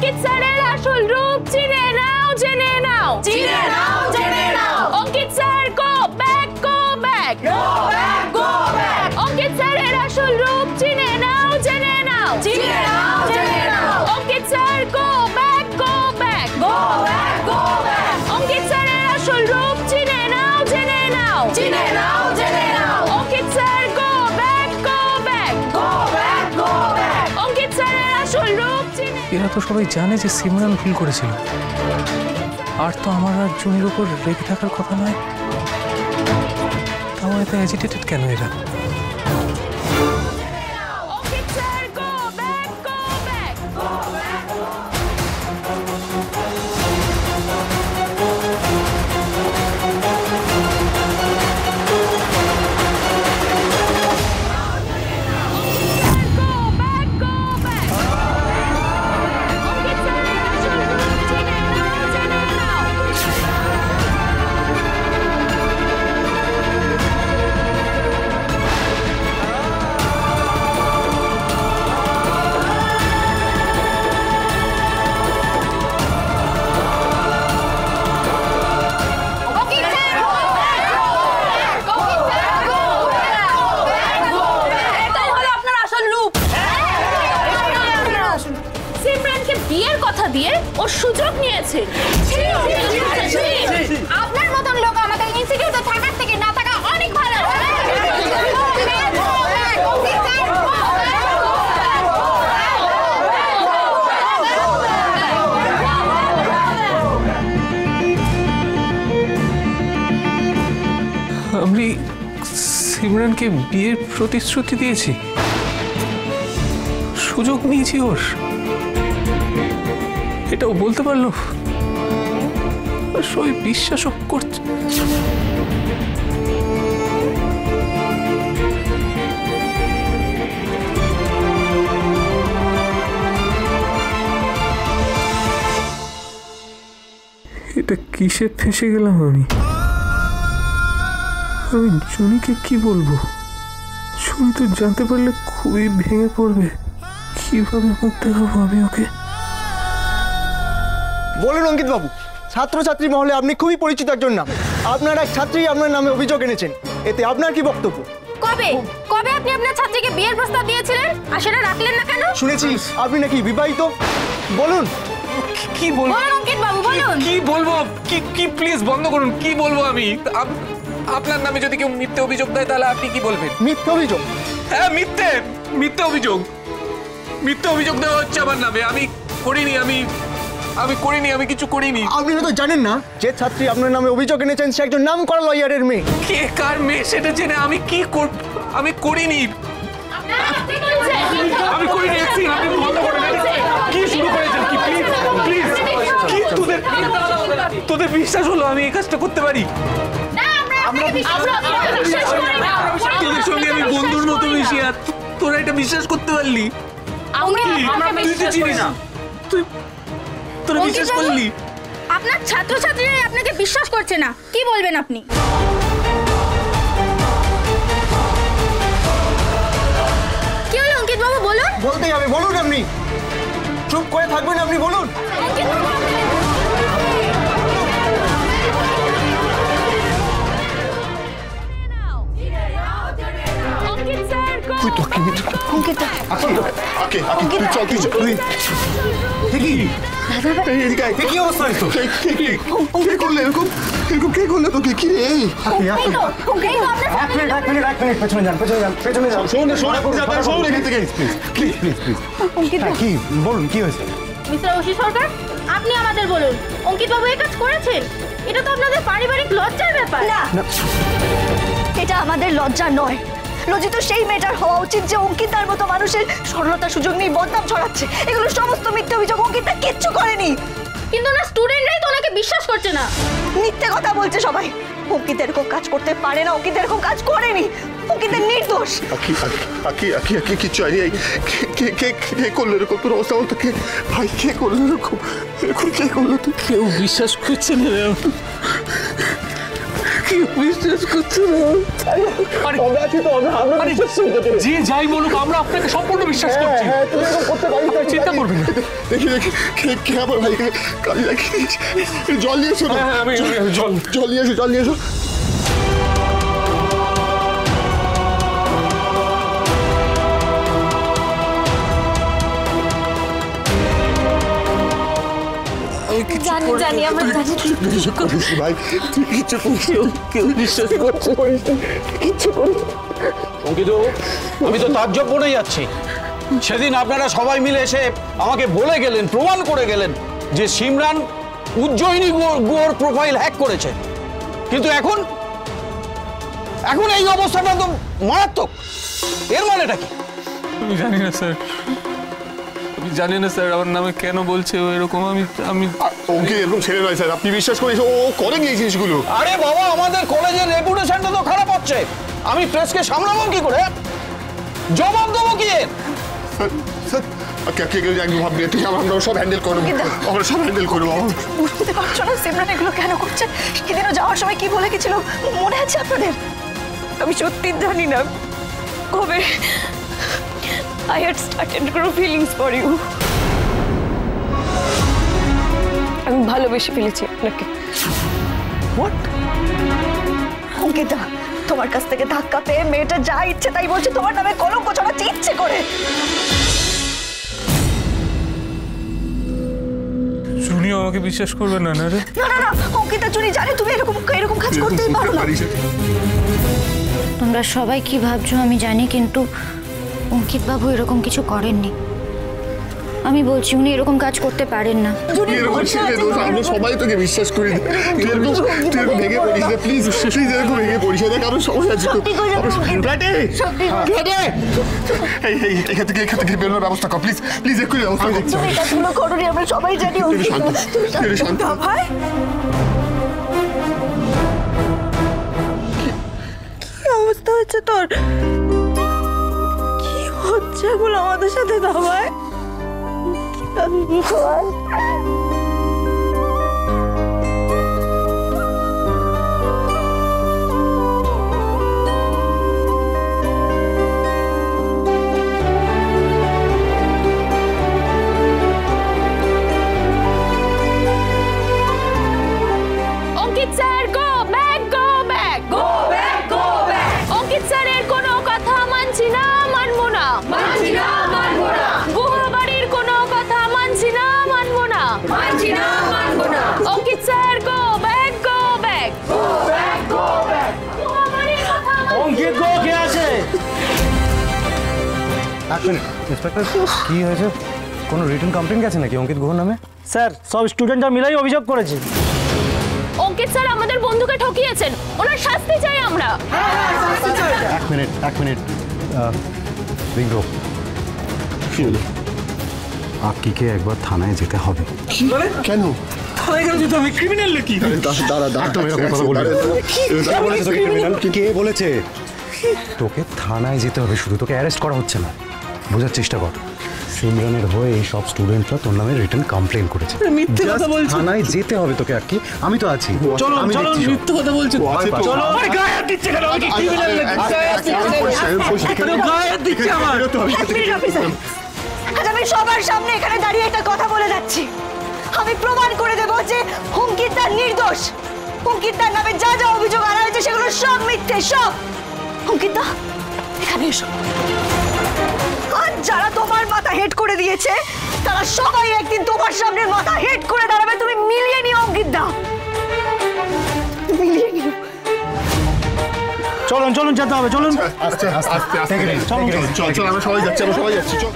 অঙ্কিত স্যারের আসল রূপ চিনে নাও, জেনে নাও, চিনে নাও, জেনে নাও। Ankit sir go back, go back, go back, go back. Ankit স্যারের আসল রূপ চিনে নাও, জেনে নাও, চিনে নাও, জেনে নাও। Ankit sir go back, go back, go back, go back. Ankit স্যারের আসল রূপ চিনে নাও, জেনে নাও, চিনে নাও, জেনে নাও। Ankit sir go back, go back, go back, go back. Ankit স্যারের আসল রূপ চিনে। এরা তো সবাই জানে যে সিমরান ভুল করেছিল, আর তো আমার আর জুনির উপর রেগে থাকার কথা নয়। তাও এত অ্যাজিটেটেড কেন এরা? Ankit sir go back, go back, go back. Go back, go back. Ankit স্যারের আসল রূপ চিনে নাও, জেনে নাও। Ankit sir go back, go back. Ankit sir go back, go back, go back. এটাই হলো আপনার আসল রূপ। সিমরানকে বিয়ের কথা দিয়ে ও সুযোগ নিয়েছে। আপনার মতন লোক আমাদের ইনস্টিটিউটে থাকার থেকে না থাকা অনেক ভালো। আমি সিমরানকে বিয়ের প্রতিশ্রুতি দিয়েছি, সুযোগ নিয়েছি ওর, এটাও বলতে পারলো, আর সবাই বিশ্বাসও করছে। এটা কিসে ফেঁসে গেলাম আমি? আমি জুনিকে কি বলবো? জুনি তো জানতে পারলে খুবই ভেঙে পড়বে। কিভাবে মুখ দেখাবো আমি ওকে? বলুন অঙ্কিত বাবু, ছাত্রছাত্রী মহলে আপনি খুবই পরিচিত একজন নাম। আপনার এক ছাত্রী আপনার নামে অভিযোগ এনেছেন, এতে আপনার কি বক্তব্য? কবে কবে আপনি আপনার ছাত্রীকে বিয়ের প্রস্তাব দিয়েছিলেন আর সেটা রাখলেন না কেন? শুনেছি আপনি নাকি বিবাহিত। বলুন কি বলবো? বলুন অঙ্কিত বাবু, বলুন। কি বলবো? কি প্লিজ বন্ধ করুন। কি বলবো আমি? আপনার নামে যদি কেউ মিথ্যে অভিযোগ দেয় তাহলে আপনি কি বলবেন? মিথ্যে অভিযোগ? হ্যাঁ, মিথ্যে অভিযোগ দেওয়া হচ্ছে আমার নামে। আমি করিনি, আমি করিনি, আমি কিছু করিনি। আপনি হয়তো জানেন না যে ছাত্রী আপনার নামে অভিযোগ এনেছেন সে একজন নামকরা লয়ারের মেয়ে। কে কার মেয়ে সেটা জেনে আমি কি করব? আমি করিনি, আমি করিনি। আপনি বন্ধ করেন। কি শুরু করেছেন? কি প্লিজ কি তোদের বিশ্বাস হলো আমি এই কাজটা করতে পারি? তোদের সঙ্গে আমি বন্ধুর মতো মিশি, আর তোরা এটা বিশ্বাস করতে পারলি? তুই তো চিনিস না, তোরা বিশ্বাস করলি? আপনার ছাত্রছাত্রীরা আপনাকে বিশ্বাস করছে না, কি বলবেন আপনি? কি হলো অঙ্কিত বাবু, বলুন। বলতেই হবে, বলুন। আপনি চুপ করে থাকবেন, আপনি বলুন। তুই তো কি কি অবস্থা? কে করলে এরকম? কে করলে তোকে? কি রে? পেছনে যান। কি বলুন, কি হয়েছে? মিস্টার ওসি সরকার, আপনি আমাদের বলুন, অঙ্কিত বাবু এই কাজ করেছেন? এটা তো আপনাদের পারিবারিক লজ্জার ব্যাপার। না, এটা আমাদের লজ্জা নয়। লজ্জিত সেই মেয়েটার হওয়া উচিত যে অঙ্কিতার মতো মানুষের সরলতার সুযোগ নিয়ে বদনাম ছড়াচ্ছে। এগুলো সমস্ত মিথ্যে অভিযোগ, অঙ্কিতা কিচ্ছু করেনি। কিন্তু না, স্টুডেন্টরাই তো ওনাকে বিশ্বাস করছে না। মিথ্যে কথা বলছে সবাই। অঙ্কিত এরকম কাজ করতে পারে না, অঙ্কিত এরকম কাজ করেনি, অঙ্কিত নির্দোষ। কিচ্ছু হয়নি। কে করলো এরকম? তোর অবস্থা বলতো, কে ভাই? কে করলো এরকম? কে করলো? তুই কেউ বিশ্বাস করছে না। কেউ বিশ্বাস করছে না। আমরা আছি তো, আমরা বিশ্বাস করি তোকে। যে যাই বলুক আমরা আপনাকে সম্পূর্ণ বিশ্বাস করছি। হ্যাঁ, তুমি এরকম করতে পারিস না, চিন্তা করবেন না। দেখি কে আমার ভাইকে কালি রাখি জল নিয়ে এসো না। হ্যাঁ, আমি জল নিয়ে এসো, জল নিয়ে এসো। জানি আমরা জানি কিছু করিস নি ভাই, তুই কিচ্ছু করিস নি। কেউ বিশ্বাস করছে কিচ্ছু করিস নি। অঙ্কিত, আমি তো তাজ্জব বনে যাচ্ছি। সেদিন আপনারা সবাই মিলে এসে আমাকে বলে গেলেন, প্রমাণ করে গেলেন যে সিমরান উজ্জয়িনী গুহর প্রোফাইল হ্যাক করেছে, কিন্তু এখন এই অবস্থাটা তো মারাত্মক। এর মানেটা কি? আমি জানি না স্যার, আমি জানি না স্যার আমার নামে কেন বলছে ও এরকম। আমি ওকে এরকম ছেলে নয় স্যার, আপনি বিশ্বাস করিস ও করেনি এই জিনিসগুলো। আরে বাবা, আমাদের কলেজের রেপুটেশনটা তো খারাপ হচ্ছে। আমি প্রেসকে সামলাবো কি করে? জবাব দেবো কি এর? স্যার একদম ভাববে, ঠিক আমরা সব হ্যান্ডেল করবো, আমরা সব হ্যান্ডেল করবো। বুঝতে পারছো না সিমরান এগুলো কেন করছে? সেদিনও যাওয়ার সময় কি বলে গেছিল মনে আছে আপনাদের? আমি সত্যি জানি না কবে I had started to grow feelings for you. আমি ভালোবেসে ফেলেছি আপনাকে। What? অঙ্কিতা, তোমার কাছ থেকে ধাক্কা পেয়ে মেয়েটা যা ইচ্ছে তাই বলছে, তোমার নামে কলঙ্ক ছড়াচ্ছে ইচ্ছে করে। জুনিও আমাকে বিশ্বাস করবে না না রে। না না না, অঙ্কিতা চুরি জানে তুমি এরকম কাজ করতেই পারো না। তোমরা সবাই কি ভাবছো আমি জানি, কিন্তু অঙ্কিত বাবু এরকম কিছু করেননি। আমি বলছি উনি এরকম কাজ করতে পারেন না। এরকম ছেলে দোষ, আমরা সবাই তোকে বিশ্বাস করি না। তুই এরকম ভেঙে পড়িস না, প্লিজ প্লিজ এরকম ভেঙে পড়িস না। দেখ আমার সময় আছে তো। এখান থেকে বেরোনোর ব্যবস্থা কর, প্লিজ প্লিজ এক্ষুনি ব্যবস্থা কর। এই কাজগুলো করোনি, আমরা সবাই জানি। শান্ত ভাই কি অবস্থা হচ্ছে তোর? কি হচ্ছে এগুলো আমাদের সাথে দাবায়? Ankit sir go back go back go back go back. Ankit স্যারের কোনো কথা মানছি না, মানবো না, মানছি না, মানবো না, গুহ বাড়ির কোনো কথা মানছি না, মানবো না, মানছি না, মানবো না। Ankit sir go back go back. Go back, go back. Guha বাড়ির কথা অঙ্কিত গো কে আছে? ইন্সপেক্টর, কি হয়েছে? কোনো রিটেন কমপ্লেন গেছে নাকি অঙ্কিত গুহর নামে? স্যার, সব স্টুডেন্টরা মিলাই অভিযোগ করেছে। অঙ্কিত স্যার আমাদের বন্ধুকে ঠকিয়েছেন, ওনার শাস্তি চাই আমরা। এক মিনিট বিগ্রহ, আক্কিকে একবার থানায় যেতে হবে। কেন? থানায় গেলে যেতে হবে, ক্রিমিনাল নাকি? দাঁড়া একদম এরকম কথা বলবি না। কে বলেছে তোকে থানায় যেতে হবে? শুধু তোকে অ্যারেস্ট করা হচ্ছে না, বোঝার চেষ্টা কর। সিমরানের হয়ে এই সব স্টুডেন্টরা তোর নামে রিটেন কমপ্লেন করেছে। মিথ্যে কথা বলছো। থানায় যেতে হবে তোকে আক্কি, আমি তো আছি। চলো আমি চলো, দেখছি সব। মিথ্যে কথা বলছো। চলো। আরে গায়ে হাত দিচ্ছে কেন? আমি কি ক্রিমিনাল নাকি? গায়ে হাত দিচ্ছে আমার। আজ আমি সবার সামনে এখানে দাঁড়িয়ে একটা কথা বলে যাচ্ছি। আমি প্রমাণ করে দেবো যে অঙ্কিত তার নির্দোষ। অঙ্কিত তার নামে যা যা অভিযোগ আনা হয়েছে সেগুলো সব মিথ্যে, সব। অঙ্কিত এখানে এসো। আজ যারা তোমার মাথা হেড করে দিয়েছে তারা সবাই একদিন তোমার সামনে মাথা হেড করে দাঁড়াবে। তুমি মিলিয়ে নিও অঙ্কিত দা, মিলিয়ে নিও। চলুন যেতে হবে, চলুন। আস্তে আস্তে আস্তে চল আমরা সবাই যাচ্ছি, চল।